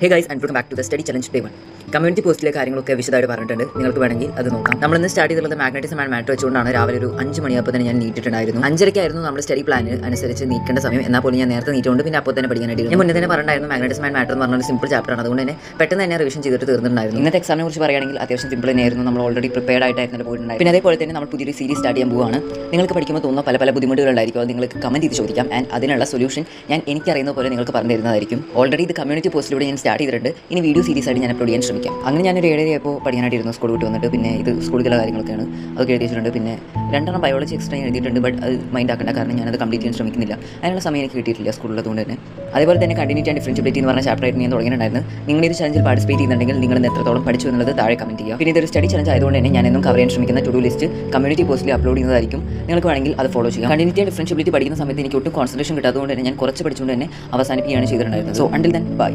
Hey guys and welcome back to the study challenge day 1. Community പോസ്റ്റിലെ കാര്യങ്ങളൊക്കെ വിശദമായിട്ട് പറഞ്ഞിട്ടുണ്ട്. നിങ്ങൾക്ക് വേണമെങ്കിൽ അത് നോക്കാം. നമ്മളിന്ന് സ്റ്റാർട്ട് ചെയ്തുള്ളത് മാഗ്നറ്റിസം ആൻഡ് മാറ്റർ വെച്ചുകൊണ്ടാണ്. രാവിലെ ഒരു 5 മണിയപ്പോൾ തന്നെ ഞാൻ നീട്ടിട്ടുണ്ടായിരുന്നു. 5:30 നമ്മുടെ സ്റ്റഡി പ്ലാൻ അനുസരിച്ച് നീക്കേണ്ട സമയം. എന്നാൽ പോലും ഞാൻ നേരത്തെ നീറ്റുകൊണ്ട് പിന്നെ അപ്പോൾ തന്നെ പഠിക്കാനായിട്ട് ഞാൻ മുന്നേ തന്നെ പറഞ്ഞിട്ടുണ്ടായിരുന്നു. മാഗ്നറ്റിസം ആൻഡ് മാറ്റർ എന്ന് പറഞ്ഞാൽ സിമ്പിൾ ചാപ്റ്ററാണ്. അതുകൊണ്ട് തന്നെ പെട്ടെന്ന് തന്നെ റിവിഷൻ ചെയ്തിട്ട് തീർന്നിട്ടുണ്ടായിരുന്നു. ഇന്നത്തെ എക്സാമിനെ കുറിച്ച് പറയുകയാണെങ്കിൽ അത്യാവശ്യം സിമ്പിൾ തന്നെയായിരുന്നു. നമ്മൾ ഓൾറെഡി പ്രിപ്പയർഡ് ആയിട്ടായിരുന്നു പോയിട്ടുണ്ടായിരുന്നു. പിന്നെ അതേപോലെ തന്നെ നമ്മൾ പുതിയൊരു സീരീസ് സ്റ്റാർട്ട് ചെയ്യാൻ പോവുകയാണ്. നിങ്ങൾക്ക് പഠിക്കുമ്പോൾ തോന്നുന്ന പല ബുദ്ധിമുട്ടുകളുണ്ടായിരിക്കും. അത് നിങ്ങൾക്ക് കമന്റ് ചെയ്ത് ചോദിക്കാം. ആൻഡ് അതിനുള്ള സൊല്യൂഷൻ ഞാൻ എനിക്കറിയുന്ന പോലെ നിങ്ങൾക്ക് പറഞ്ഞു തരുന്നതായിരിക്കും. ഓൾറെഡി ഇത് കമ്മ്യൂണിറ്റി പോസ്റ്റിലൂടെ ഞാൻ സ്റ്റാർട്ട് ചെയ്തിട്ടുണ്ട്. ഇനി വീഡിയോ സീരീസ് ആയിട്ട് ഞാൻ അപ്ലോഡ് ചെയ്യാൻ ശ്രമിക്കാം. അങ്ങനെ ഞാനൊരു 7:30 പഠിക്കാനായിട്ടിരുന്നു. സ്കൂൾ വിട്ട് വന്നിട്ട് പിന്നെ ഇത് സ്കൂളിലുള്ള കാര്യങ്ങളൊക്കെയാണ് അതൊക്കെ എഴുതിയിട്ടുണ്ട്. പിന്നെ 2 ബയോളജി എക്സ്ട്രാ എഴുതിയിട്ടുണ്ട്. ബട്ട് അത് മൈൻഡ് ആക്കേണ്ട, കാരണം ഞാനത് കംപ്ലീറ്റ് ചെയ്യാൻ ശ്രമിക്കുന്നില്ല. അതിനുള്ള സമയം എനിക്ക് കിട്ടിയിട്ടില്ല സ്കൂളിലതുകൊണ്ട് തന്നെ. അതേപോലെ തന്നെ കണ്ടിന്യൂറ്റി ആൻഡ് ഡിഫറൻഷ്യബിലിറ്റി എന്ന് പറഞ്ഞ ചാപ്റ്റർ ആയിട്ട് ഞാൻ തുടങ്ങിയിട്ടുണ്ടായിരുന്നു. നിങ്ങൾ ഈ ചലഞ്ചിൽ പാർട്ടിസിപ്പേറ്റ് ചെയ്യുന്നുണ്ടെങ്കിൽ നിങ്ങൾ എത്രത്തോളം പഠിച്ചു എന്നുള്ളത് താഴെ കമന്റ് ചെയ്യുക. പിന്നെ ഇതൊരു സ്റ്റഡി ചലഞ്ച് ആയതുകൊണ്ട് തന്നെ ഞാൻ എന്നും കവർ ചെയ്യാൻ ശ്രമിക്കുന്ന ടു ഡു ലിസ്റ്റ് കമ്മ്യൂണിറ്റി പോസ്റ്റിൽ അപ്ലോഡ് ചെയ്യുന്നതായിരിക്കും. നിങ്ങൾക്ക് വേണമെങ്കിൽ അത് ഫോളോ ചെയ്യാം. കണ്ടിന്യൂറ്റി ആൻഡ് ഡിഫറൻഷ്യബിലിറ്റി പഠിക്കുന്ന സമയത്ത് എനിക്ക് ഒട്ടും കോൺസെൻട്രേഷൻ കിട്ടാത്തതുകൊണ്ട് തന്നെ ഞാൻ കുറച്ച് പഠിച്ചുകൊണ്ട് തന്നെ അവസാനിപ്പിക്കുകയാണ് ചെയ്തിട്ടുണ്ടായിരുന്നത്. So until then bye.